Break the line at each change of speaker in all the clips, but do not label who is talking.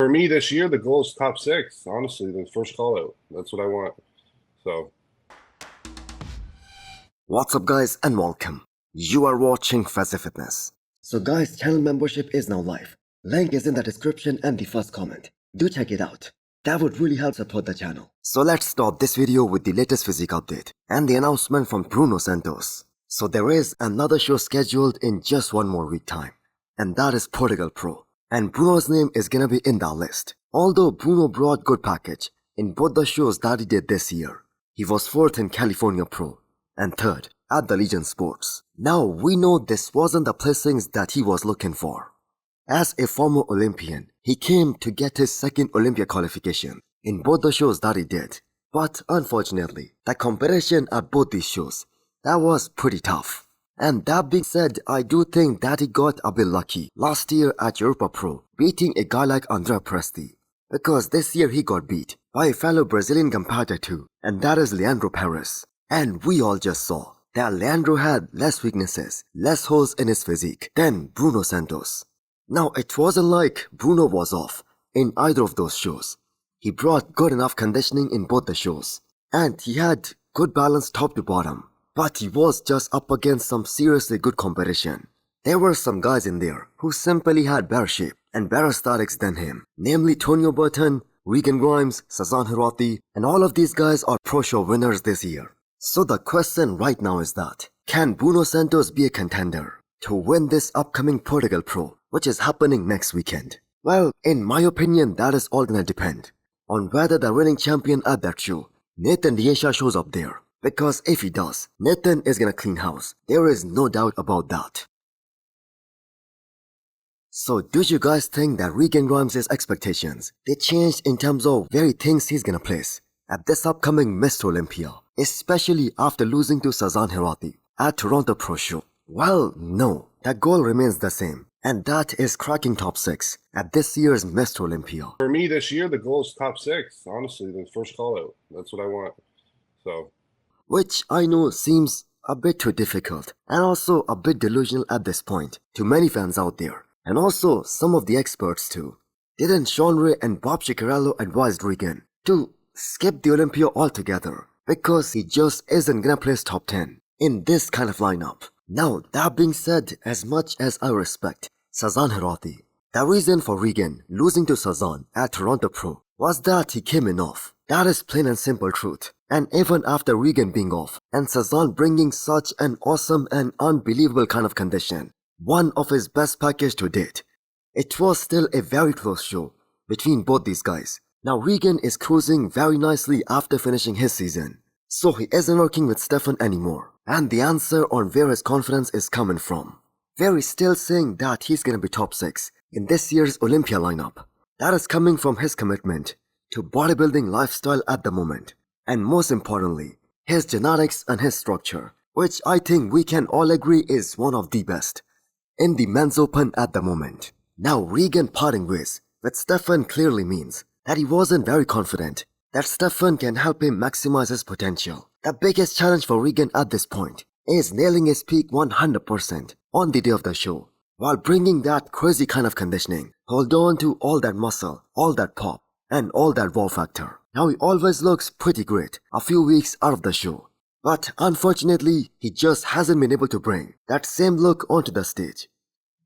For me this year, the goal is top six. Honestly, the first call out. That's what I want. So.
What's up guys and welcome. You are watching Fazi Fitness. So guys, channel membership is now live. Link is in the description and the first comment. Do check it out. That would really help support the channel. So let's start this video with the latest physique update and the announcement from Bruno Santos. So there is another show scheduled in just one more week time, and that is Portugal Pro. And Bruno's name is gonna be in that list. Although Bruno brought good package in both the shows that he did this year. He was 4th in California Pro and 3rd at the Legion Sports. Now we know this wasn't the placings that he was looking for. As a former Olympian, he came to get his 2nd Olympia qualification in both the shows that he did. But unfortunately, the competition at both these shows, that was pretty tough. And that being said, I do think that he got a bit lucky last year at Europa Pro, beating a guy like Presti. Because this year he got beat by a fellow Brazilian competitor too, and that is Leandro Paris. And we all just saw that Leandro had less weaknesses, less holes in his physique than Bruno Santos. Now it wasn't like Bruno was off in either of those shows. He brought good enough conditioning in both the shows, and he had good balance top to bottom. But he was just up against some seriously good competition. There were some guys in there who simply had better shape and better statics than him, namely Tonio Burton, Regan Grimes, Sazan Hirati, and all of these guys are pro show winners this year. So the question right now is that, can Bruno Santos be a contender to win this upcoming Portugal Pro, which is happening next weekend? Well, in my opinion, that is all gonna depend on whether the reigning champion at that show, Nathan Diasha, shows up there. Because if he does, Nathan is gonna clean house. There is no doubt about that. So do you guys think that Regan Grimes' expectations, they changed in terms of where he thinks he's gonna place at this upcoming Mr. Olympia, especially after losing to Sazan Hirati at Toronto Pro Show? Well, no, the goal remains the same, and that is cracking top 6 at this year's Mr. Olympia.
For me this year, the goal is top 6. Honestly, the first call out. That's what I want. So.
Which I know seems a bit too difficult and also a bit delusional at this point to many fans out there, and also some of the experts too. Didn't Sean Ray and Bob Ciccarello advised Regan to skip the Olympia altogether because he just isn't gonna place top 10 in this kind of lineup? Now that being said, as much as I respect Sazan Hirati, the reason for Regan losing to Sazan at Toronto Pro was that he came in off. That is plain and simple truth. And even after Regan being off and Sazan bringing such an awesome and unbelievable kind of condition, one of his best package to date, it was still a very close show between both these guys. Now Regan is cruising very nicely after finishing his season, so he isn't working with Stefan anymore. And the answer on where his confidence is coming from, where he's still saying that he's gonna be top 6 in this year's Olympia lineup, that is coming from his commitment to bodybuilding lifestyle at the moment. And most importantly, his genetics and his structure, which I think we can all agree is one of the best in the men's open at the moment. Now Regan parting ways with Stefan clearly means that he wasn't very confident that Stefan can help him maximize his potential. The biggest challenge for Regan at this point is nailing his peak 100% on the day of the show, while bringing that crazy kind of conditioning, hold on to all that muscle, all that pop, and all that wow factor. Now he always looks pretty great a few weeks out of the show, but unfortunately he just hasn't been able to bring that same look onto the stage.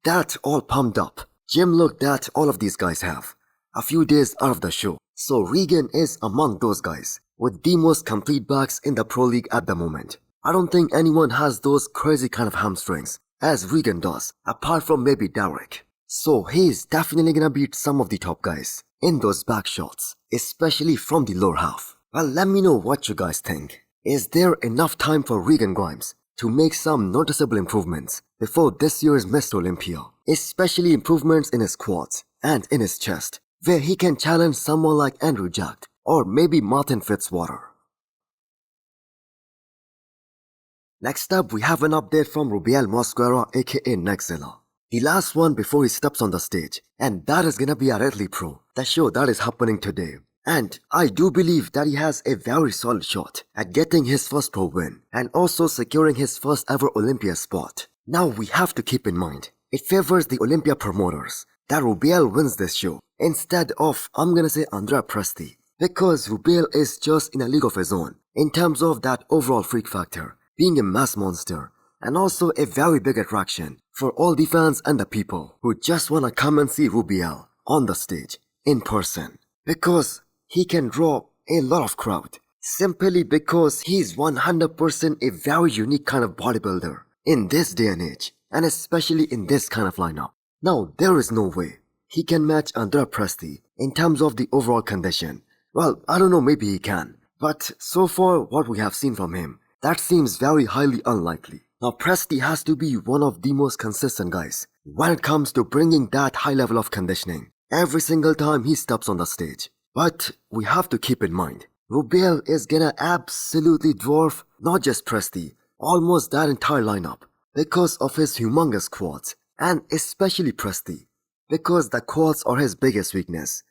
That all pumped up gym look that all of these guys have a few days out of the show. So Regan is among those guys with the most complete backs in the Pro League at the moment. I don't think anyone has those crazy kind of hamstrings as Regan does, apart from maybe Derek. So he's definitely gonna beat some of the top guys in those back shots, especially from the lower half. Well, let me know what you guys think. Is there enough time for Regan Grimes to make some noticeable improvements before this year's Mr. Olympia, especially improvements in his quads and in his chest, where he can challenge someone like Andrew Jack or maybe Martin Fitzwater? Next up, we have an update from Rubiel Mosca aka Nexzilla. The last one before he steps on the stage, and that is gonna be at Italy Pro, the show that is happening today. And I do believe that he has a very solid shot at getting his first pro win and also securing his first ever Olympia spot. Now we have to keep in mind, it favors the Olympia promoters that Rubiel wins this show instead of, I'm gonna say, Andrea Presti. Because Rubiel is just in a league of his own in terms of that overall freak factor, being a mass monster, and also a very big attraction for all the fans and the people who just wanna come and see Rubiel on the stage, in person. Because he can draw a lot of crowd, simply because he's 100% a very unique kind of bodybuilder in this day and age, and especially in this kind of lineup. Now, there is no way he can match Andrea Presti in terms of the overall condition. Well, I don't know, maybe he can, but so far what we have seen from him, that seems very highly unlikely. Now, Presti has to be one of the most consistent guys when it comes to bringing that high level of conditioning every single time he steps on the stage. But we have to keep in mind, Rubiel is gonna absolutely dwarf not just Presti, almost that entire lineup, because of his humongous quads, and especially Presti, because the quads are his biggest weakness.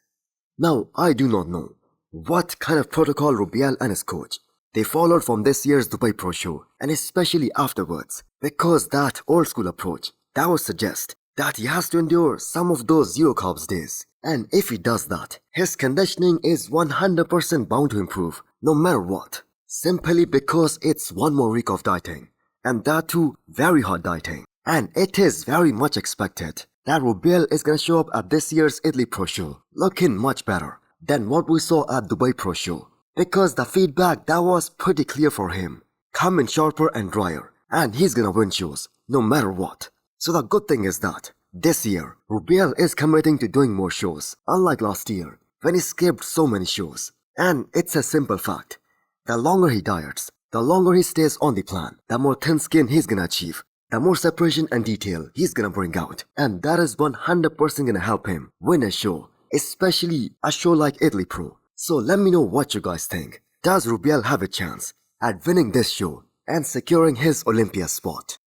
Now, I do not know what kind of protocol Rubiel and his coach they followed from this year's Dubai Pro Show, and especially afterwards, because that old school approach, that would suggest that he has to endure some of those zero carbs days. And if he does that, his conditioning is 100% bound to improve, no matter what. Simply because it's one more week of dieting, and that too very hard dieting. And it is very much expected that Rubiel is gonna show up at this year's Italy Pro Show looking much better than what we saw at Dubai Pro Show. Because the feedback that was pretty clear for him, coming sharper and drier, and he's gonna win shows no matter what. So the good thing is that this year, Rubiel is committing to doing more shows, unlike last year, when he skipped so many shows. And it's a simple fact. The longer he diets, the longer he stays on the plan, the more thin skin he's gonna achieve, the more separation and detail he's gonna bring out. And that is 100% gonna help him win a show, especially a show like Italy Pro. So let me know what you guys think. Does Rubiel have a chance at winning this show and securing his Olympia spot?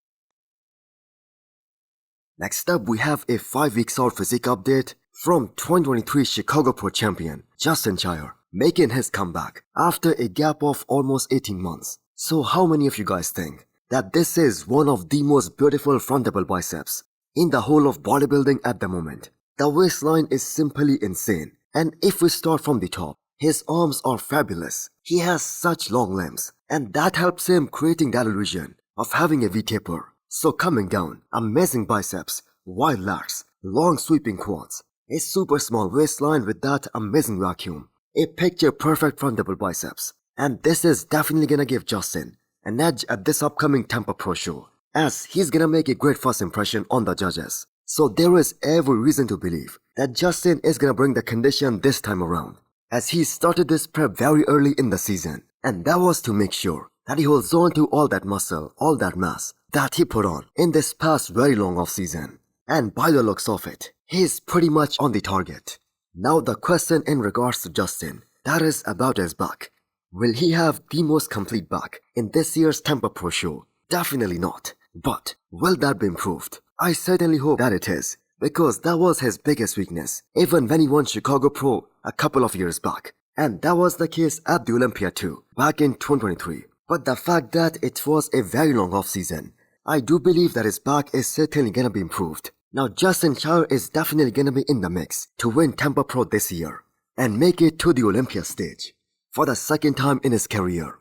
Next up, we have a 5 weeks out physique update from 2023 Chicago Pro champion Justin Cher, making his comeback after a gap of almost 18 months. So how many of you guys think that this is one of the most beautiful front double biceps in the whole of bodybuilding at the moment? The waistline is simply insane, and if we start from the top, his arms are fabulous. He has such long limbs, and that helps him creating that illusion of having a V-taper. So coming down, amazing biceps, wide lats, long sweeping quads, a super small waistline with that amazing vacuum, a picture perfect front double biceps. And this is definitely gonna give Justin an edge at this upcoming Tampa Pro Show, as he's gonna make a great first impression on the judges. So there is every reason to believe that Justin is gonna bring the condition this time around, as he started this prep very early in the season, and that was to make sure that he holds on to all that muscle, all that mass that he put on in this past very long off season. And by the looks of it, he's pretty much on the target. Now the question in regards to Justin, that is about his back. Will he have the most complete back in this year's Tampa Pro Show? Definitely not. But will that be improved? I certainly hope that it is, because that was his biggest weakness, even when he won Chicago Pro a couple of years back. And that was the case at the Olympia too, back in 2023. But the fact that it was a very long off season, I do believe that his back is certainly gonna be improved. Now Justin Cher is definitely gonna be in the mix to win Tampa Pro this year and make it to the Olympia stage for the second time in his career.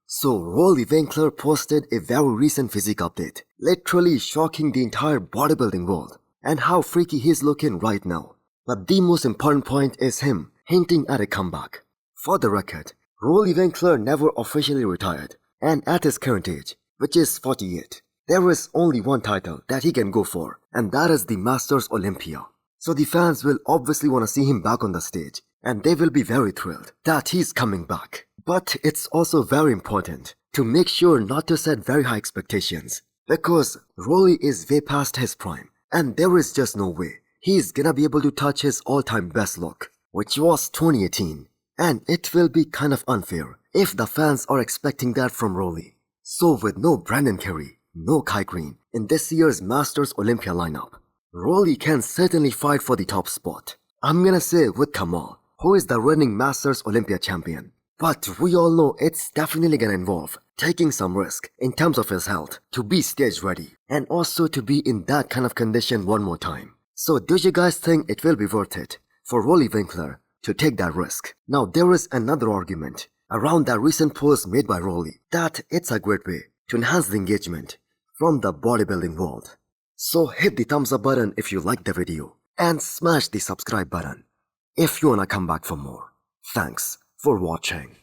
So Roelly posted a very recent physique update, literally shocking the entire bodybuilding world and how freaky he's looking right now. But the most important point is him hinting at a comeback. For the record, Roelly never officially retired, and at his current age, which is 48, there is only one title that he can go for, and that is the Masters Olympia. So the fans will obviously want to see him back on the stage, and they will be very thrilled that he's coming back. But it's also very important to make sure not to set very high expectations, because Roelly is way past his prime, and there is just no way he's gonna be able to touch his all-time best look, which was 2018. And it will be kind of unfair if the fans are expecting that from Roelly. So with no Brandon Kerry, no Kai Green in this year's Masters Olympia lineup, Roelly can certainly fight for the top spot. I'm gonna say with Kamal, who is the reigning Masters Olympia champion. But we all know it's definitely gonna involve taking some risk in terms of his health to be stage ready and also to be in that kind of condition one more time. So do you guys think it will be worth it for Roelly Winkler to take that risk? Now there is another argument around that recent post made by Roelly that it's a great way to enhance the engagement from the bodybuilding world. So hit the thumbs up button if you liked the video and smash the subscribe button if you wanna come back for more. Thanks for watching.